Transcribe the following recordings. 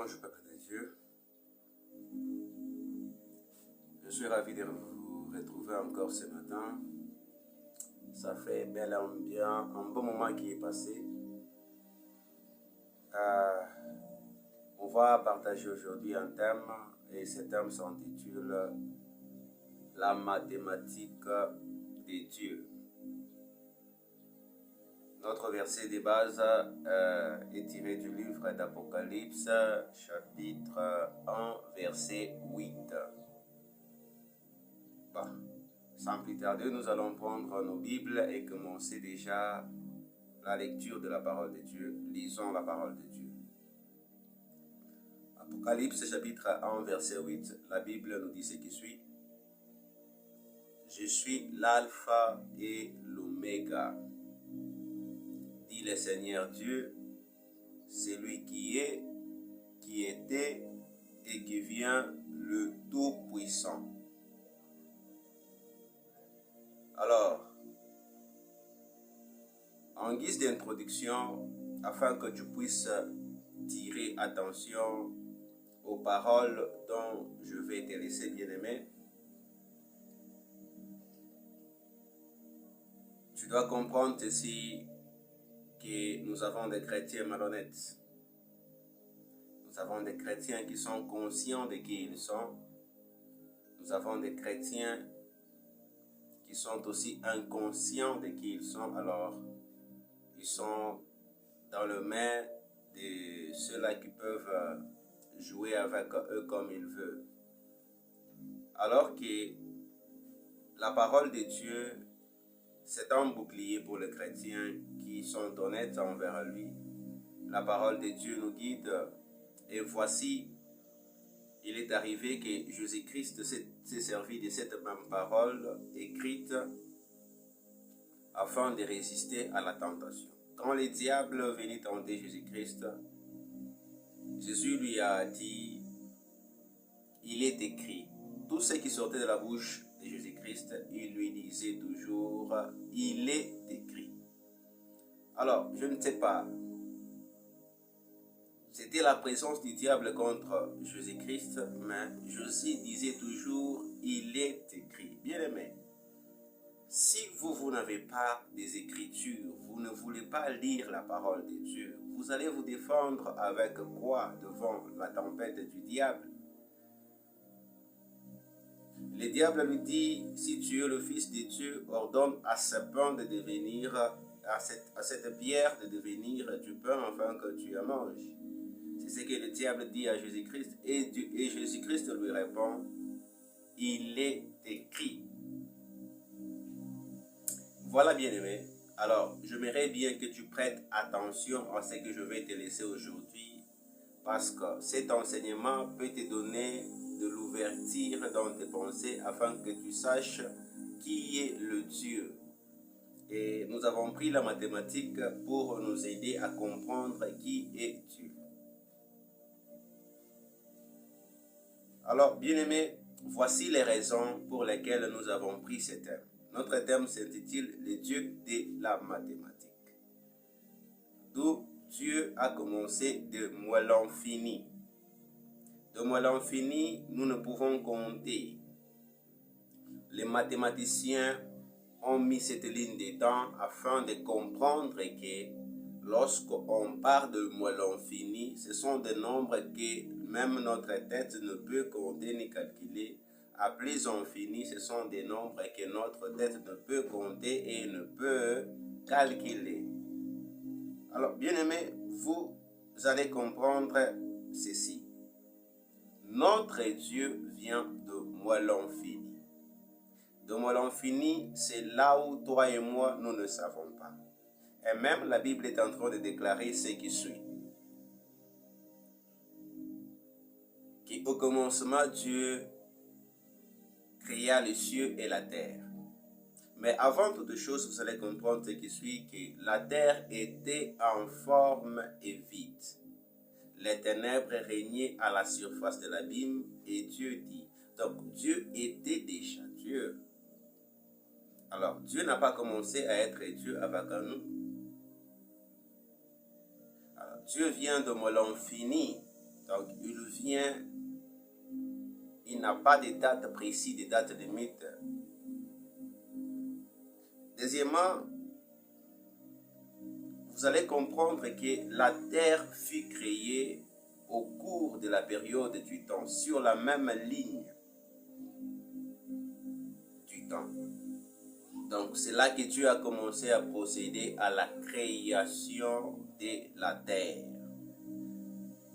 Bonjour Papa de Dieu, je suis ravi de vous retrouver encore ce matin. Ça fait bel et bien un bon moment qui est passé. On va partager aujourd'hui un thème et ce thème s'intitule La mathématique des dieux. Notre verset de base est tiré du livre d'Apocalypse, chapitre 1, verset 8. Sans plus tarder, nous allons prendre nos Bibles et commencer déjà la lecture de la parole de Dieu. Lisons la parole de Dieu. Apocalypse, chapitre 1, verset 8, la Bible nous dit ce qui suit. Je suis l'alpha et l'oméga, dit le Seigneur Dieu, celui qui est, qui était et qui vient, le Tout-Puissant. Alors, en guise d'introduction, afin que tu puisses tirer attention aux paroles dont je vais te laisser, bien-aimé, tu dois comprendre ici que nous avons des chrétiens malhonnêtes. Nous avons des chrétiens qui sont conscients de qui ils sont. Nous avons des chrétiens qui sont aussi inconscients de qui ils sont. Alors, ils sont dans le main de ceux-là qui peuvent jouer avec eux comme ils veulent. Alors que la parole de Dieu, c'est un bouclier pour les chrétiens qui sont honnêtes envers lui. La parole de Dieu nous guide et voici, il est arrivé que Jésus-Christ s'est servi de cette même parole écrite afin de résister à la tentation. Quand le diable venait tenter Jésus-Christ, Jésus lui a dit, il est écrit. Tout ce qui sortait de la bouche de Jésus-Christ, il lui disait toujours, il est écrit. Alors, je ne sais pas, c'était la présence du diable contre Jésus-Christ, mais Jésus disait toujours, il est écrit. Bien-aimé, si vous n'avez pas des écritures, vous ne voulez pas lire la parole de Dieu, vous allez vous défendre avec quoi devant la tempête du diable? Le diable lui dit, si tu es le Fils de Dieu, ordonne à ce pain de devenir, à cette pierre de devenir du pain afin que tu en manges. C'est ce que le diable dit à Jésus-Christ et Jésus-Christ lui répond, il est écrit. Voilà, bien-aimé. Alors, j'aimerais bien que tu prêtes attention à ce que je vais te laisser aujourd'hui parce que cet enseignement peut te donner de l'ouverture dans tes pensées afin que tu saches qui est le Dieu. Et nous avons pris la mathématique pour nous aider à comprendre qui est Dieu. Alors, bien-aimés, voici les raisons pour lesquelles nous avons pris ce thème. Notre thème s'intitule « Le Dieu de la mathématique ». D'où Dieu a commencé de l'infini. De l'infini, nous ne pouvons compter. Les mathématiciens ont mis cette ligne de temps afin de comprendre que lorsqu'on parle de l'infini, ce sont des nombres que même notre tête ne peut compter ni calculer. À plus infini, ce sont des nombres que notre tête ne peut compter et ne peut calculer. Alors, bien-aimés, vous allez comprendre ceci. Notre Dieu vient de l'infini. De l'infini, c'est là où toi et moi, nous ne savons pas. Et même la Bible est en train de déclarer ce qui suit. Qu'au commencement, Dieu créa les cieux et la terre. Mais avant toute chose, vous allez comprendre ce qui suit, que la terre était en forme et vide. Les ténèbres régnaient à la surface de l'abîme et Dieu dit. Donc Dieu était déjà Dieu. Alors Dieu n'a pas commencé à être Dieu avec nous. Alors, Dieu vient de l'infini. Donc, il vient, il n'a pas de date précise, de date limite. Deuxièmement, vous allez comprendre que la terre fut créée au cours de la période du temps, sur la même ligne du temps. Donc, c'est là que Dieu a commencé à procéder à la création de la terre.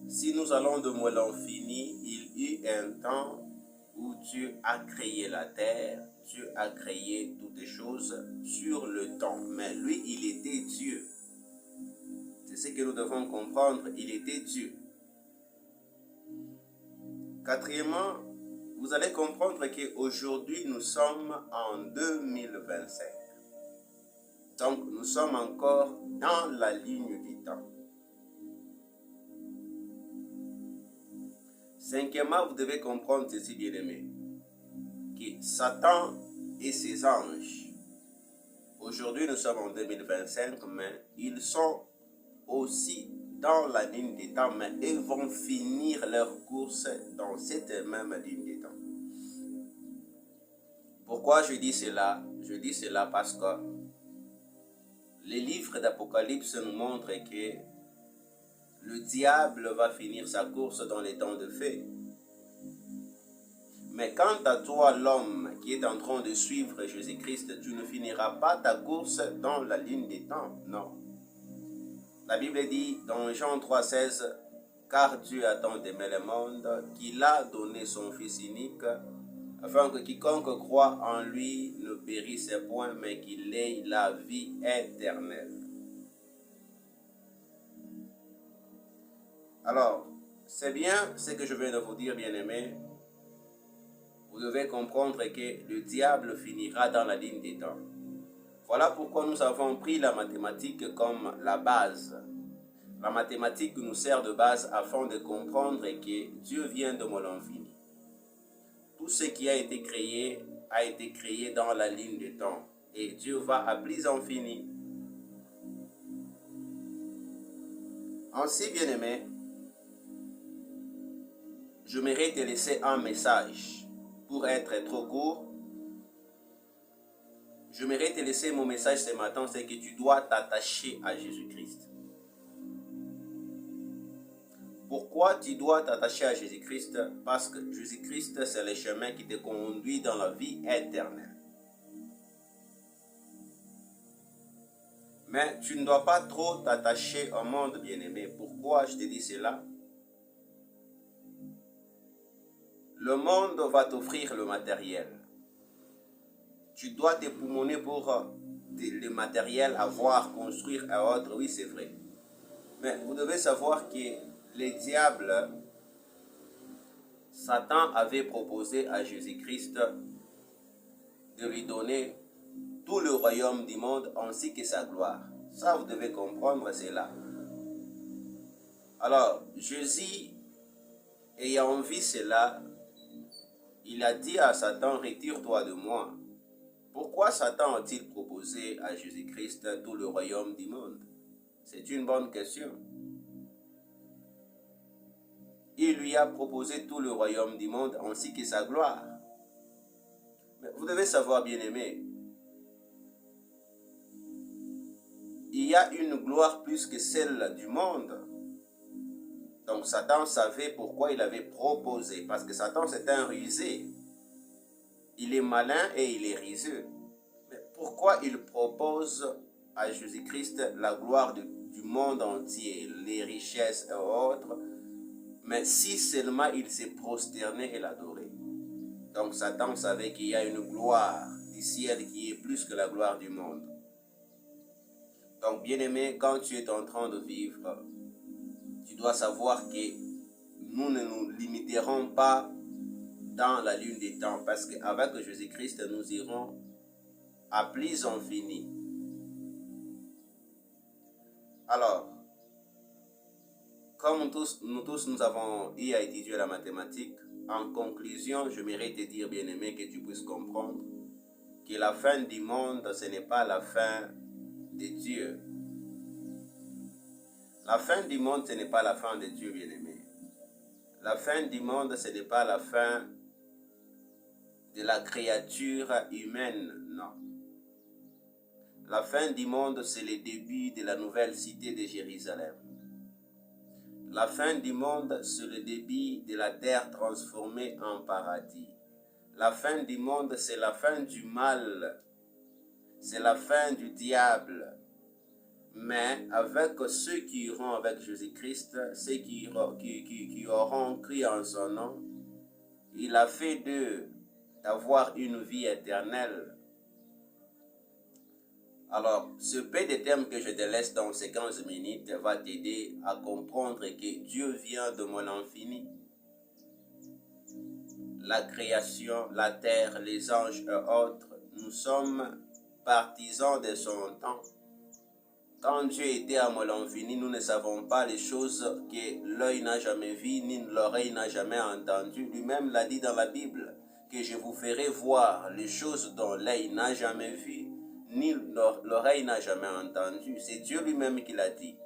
Si nous allons de moins l'infini, il y eut un temps où Dieu a créé la terre, Dieu a créé toutes les choses sur le temps. Mais lui, il était Dieu. C'est ce que nous devons comprendre, il était Dieu. Quatrièmement, vous allez comprendre qu'aujourd'hui, nous sommes en 2025. Donc, nous sommes encore dans la ligne du temps. Cinquièmement, vous devez comprendre ceci, bien-aimé, que Satan et ses anges, aujourd'hui nous sommes en 2025, mais ils sont aussi dans la ligne des temps, mais ils vont finir leur course dans cette même ligne des temps. Pourquoi je dis cela? Je dis cela parce que les livres d'Apocalypse nous montrent que le diable va finir sa course dans les temps de fée. Mais quant à toi, l'homme qui est en train de suivre Jésus-Christ, tu ne finiras pas ta course dans la ligne des temps. Non. La Bible dit dans Jean 3,16, « Car Dieu a tant aimé le monde qu'il a donné son Fils unique, afin que quiconque croit en lui ne périsse point, mais qu'il ait la vie éternelle. » Alors, c'est bien ce que je viens de vous dire, bien-aimés. Vous devez comprendre que le diable finira dans la ligne des temps. Voilà pourquoi nous avons pris la mathématique comme la base. La mathématique nous sert de base afin de comprendre que Dieu vient de l'infini. Tout ce qui a été créé dans la ligne du temps. Et Dieu va à plus infini. Ainsi, bien-aimé, je mérite de laisser un message. Pour être trop court, je mérite de laisser mon message ce matin, c'est que tu dois t'attacher à Jésus-Christ. Pourquoi tu dois t'attacher à Jésus-Christ? Parce que Jésus-Christ, c'est le chemin qui te conduit dans la vie éternelle. Mais tu ne dois pas trop t'attacher au monde, bien-aimé. Pourquoi je te dis cela? Le monde va t'offrir le matériel. Tu dois te poumonner pour le matériel, avoir, construire et autres. Oui, c'est vrai. Mais vous devez savoir que le diable, Satan avait proposé à Jésus-Christ de lui donner tout le royaume du monde ainsi que sa gloire. Ça, vous devez comprendre cela. Alors, Jésus, ayant vu cela, il a dit à Satan, retire-toi de moi. Pourquoi Satan a-t-il proposé à Jésus-Christ tout le royaume du monde? C'est une bonne question. Il lui a proposé tout le royaume du monde ainsi que sa gloire. Mais vous devez savoir, bien-aimé, il y a une gloire plus que celle du monde. Donc Satan savait pourquoi il avait proposé. Parce que Satan c'est un rusé. Il est malin et il est rusé. Mais pourquoi il propose à Jésus-Christ la gloire du monde entier, les richesses et autres, mais si seulement il s'est prosterné et l'adoré? Donc Satan savait qu'il y a une gloire du ciel qui est plus que la gloire du monde. Donc bien-aimé, quand tu es en train de vivre, tu dois savoir que nous ne nous limiterons pas dans la lune des temps, parce qu'avec Jésus-Christ, nous irons à plus infini. Alors, comme nous tous nous avons eu à étudier la mathématique, en conclusion, je mérite de dire, bien-aimé, que tu puisses comprendre que la fin du monde, ce n'est pas la fin de Dieu. La fin du monde, ce n'est pas la fin de Dieu, bien-aimé. La fin du monde, ce n'est pas la fin de la créature humaine, non. La fin du monde, c'est le début de la nouvelle cité de Jérusalem. La fin du monde, c'est le début de la terre transformée en paradis. La fin du monde, c'est la fin du mal. C'est la fin du diable. Mais avec ceux qui iront avec Jésus-Christ, ceux qui auront cru en son nom, il a fait d'eux d'avoir une vie éternelle. Alors, ce peu de termes que je te laisse dans ces 15 minutes va t'aider à comprendre que Dieu vient de mon infini. La création, la terre, les anges et autres, nous sommes partisans de son temps. Quand Dieu était à l'infini, nous ne savons pas les choses que l'œil n'a jamais vues, ni l'oreille n'a jamais entendues. Lui-même l'a dit dans la Bible, que je vous ferai voir les choses dont l'œil n'a jamais vues, ni l'oreille n'a jamais entendu. C'est Dieu lui-même qui l'a dit.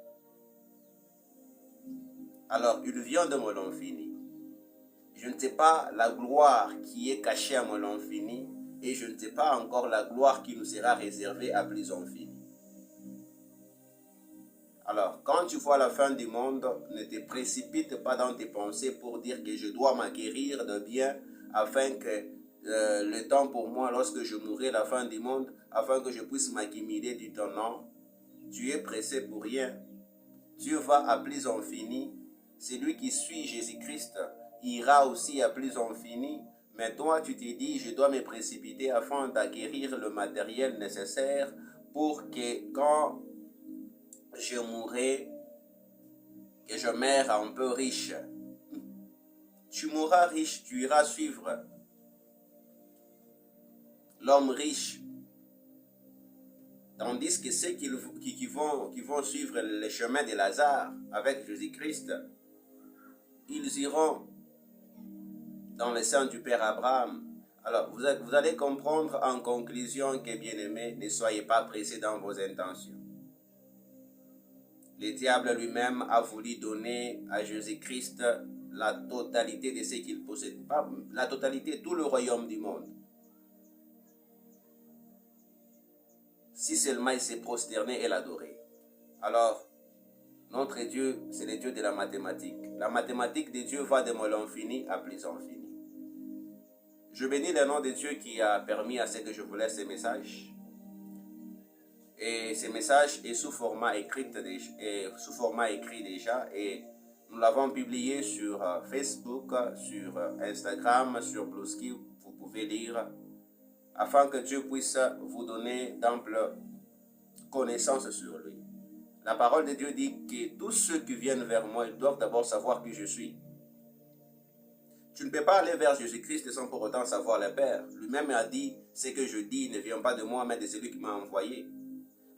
Alors, il vient de mon infini. Je ne sais pas la gloire qui est cachée à mon infini, et je ne sais pas encore la gloire qui nous sera réservée à plus infini. Alors, quand tu vois la fin du monde, ne te précipite pas dans tes pensées pour dire que je dois m'acquérir de bien afin que le temps pour moi, lorsque je mourrai la fin du monde, afin que je puisse m'accumuler du temps. Non, tu es pressé pour rien. Dieu va à plus infini. Celui qui suit Jésus-Christ ira aussi à plus infini. Mais toi, tu te dis, je dois me précipiter afin d'acquérir le matériel nécessaire pour que quand je mourrai, que je meure un peu riche. Tu mourras riche, tu iras suivre l'homme riche. Tandis que ceux qui vont suivre le chemin de Lazare avec Jésus-Christ, ils iront dans le sein du Père Abraham. Alors, vous allez comprendre en conclusion que, bien-aimés, ne soyez pas pressés dans vos intentions. Le diable lui-même a voulu donner à Jésus-Christ la totalité de ce qu'il possède. Pas la totalité, tout le royaume du monde. Si seulement il s'est prosterné et l'adoré. Alors, notre Dieu, c'est le Dieu de la mathématique. La mathématique de Dieu va de l'infini à plus infini. Je bénis le nom de Dieu qui a permis à ce que je vous laisse ces messages. Et ce message est sous format écrit déjà et nous l'avons publié sur Facebook, sur Instagram, sur Bluesky, vous pouvez lire, afin que Dieu puisse vous donner d'amples connaissances sur lui. La parole de Dieu dit que tous ceux qui viennent vers moi, ils doivent d'abord savoir qui je suis. Tu ne peux pas aller vers Jésus-Christ sans pour autant savoir le Père. Lui-même a dit, ce que je dis ne vient pas de moi, mais de celui qui m'a envoyé.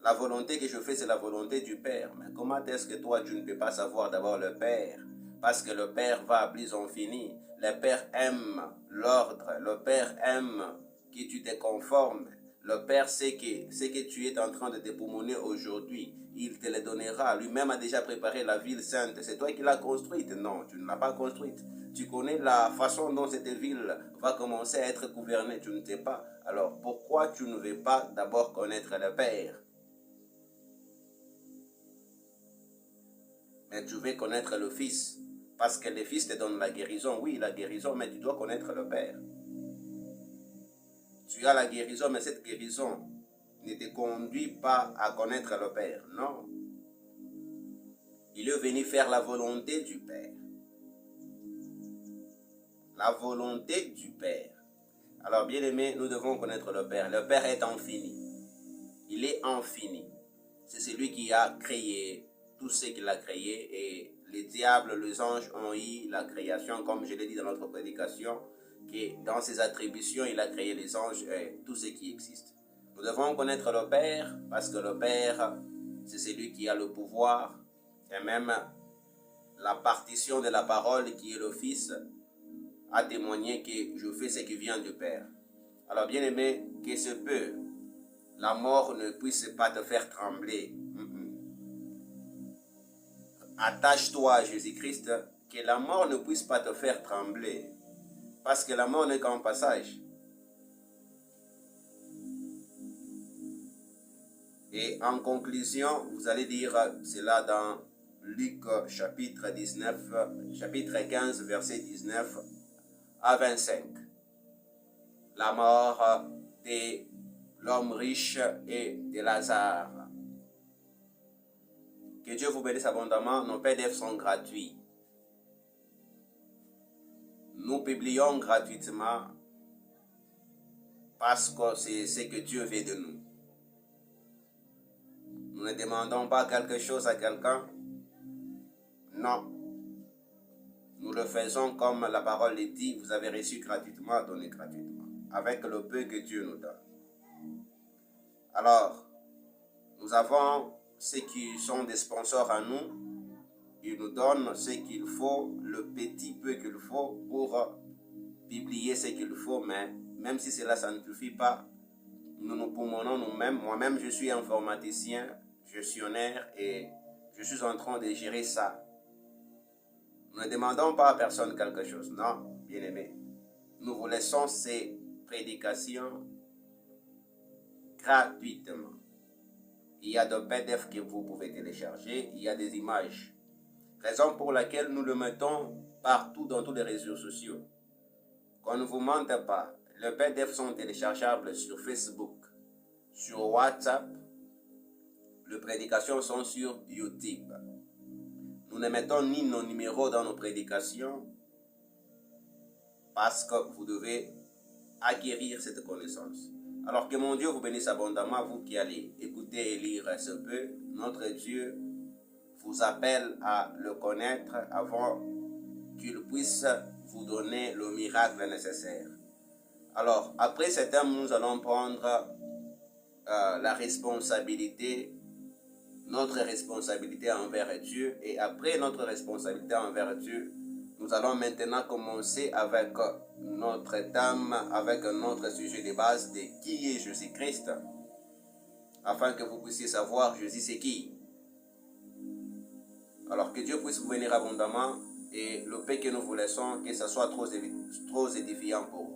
La volonté que je fais, c'est la volonté du Père. Mais comment est-ce que toi, tu ne peux pas savoir d'abord le Père? Parce que le Père va à plus infini. Le Père aime l'ordre. Le Père aime que tu te conformes. Le Père sait que ce que tu es en train de dépoumoner aujourd'hui, il te le donnera. Lui-même a déjà préparé la ville sainte. C'est toi qui l'as construite? Non, tu ne l'as pas construite. Tu connais la façon dont cette ville va commencer à être gouvernée. Tu ne sais pas. Alors, pourquoi tu ne veux pas d'abord connaître le Père? Mais tu veux connaître le Fils, parce que le Fils te donne la guérison. Oui, la guérison, mais tu dois connaître le Père. Tu as la guérison, mais cette guérison ne te conduit pas à connaître le Père. Non. Il est venu faire la volonté du Père. La volonté du Père. Alors, bien aimé, nous devons connaître le Père. Le Père est infini. Il est infini. C'est celui qui a créé tout ce qu'il a créé, et les diables, les anges ont eu la création, comme je l'ai dit dans notre prédication, que dans ses attributions, il a créé les anges et tout ce qui existe. Nous devons connaître le Père, parce que le Père, c'est celui qui a le pouvoir, et même la partition de la parole qui est le Fils a témoigné que je fais ce qui vient du Père. Alors bien aimé, que ce peut, la mort ne puisse pas te faire trembler. Attache-toi à Jésus-Christ que la mort ne puisse pas te faire trembler, parce que la mort n'est qu'un passage. Et en conclusion, vous allez dire cela dans Luc chapitre 15, verset 19 à 25. La mort de l'homme riche et de Lazare. Que Dieu vous bénisse abondamment. Nos PDF sont gratuits. Nous publions gratuitement parce que c'est ce que Dieu veut de nous. Nous ne demandons pas quelque chose à quelqu'un. Non. Nous le faisons comme la parole le dit. Vous avez reçu gratuitement, donné gratuitement. Avec le peu que Dieu nous donne. Alors, nous avons ceux qui sont des sponsors à nous. Ils nous donnent ce qu'il faut, le petit peu qu'il faut pour publier ce qu'il faut. Mais même si cela, ça ne suffit pas, nous nous poumonnons nous-mêmes. Moi-même, je suis informaticien, gestionnaire et je suis en train de gérer ça. Nous ne demandons pas à personne quelque chose. Non, bien-aimé. Nous vous laissons ces prédications gratuitement. Il y a des PDF que vous pouvez télécharger. Il y a des images. Raison pour laquelle nous le mettons partout dans tous les réseaux sociaux. Qu'on ne vous mente pas. Les PDF sont téléchargeables sur Facebook, sur WhatsApp. Les prédications sont sur YouTube. Nous ne mettons ni nos numéros dans nos prédications parce que vous devez acquérir cette connaissance. Alors que mon Dieu vous bénisse abondamment, vous qui allez écouter et lire ce peu. Notre Dieu vous appelle à le connaître avant qu'il puisse vous donner le miracle nécessaire. Alors, après ce thème, nous allons prendre la responsabilité, notre responsabilité envers Dieu. Et après notre responsabilité envers Dieu, nous allons maintenant commencer avec notre thème, avec notre sujet de base de qui est Jésus-Christ, afin que vous puissiez savoir Jésus c'est qui. Alors que Dieu puisse vous bénir abondamment et le paix que nous vous laissons, que ce soit trop édifiant pour vous.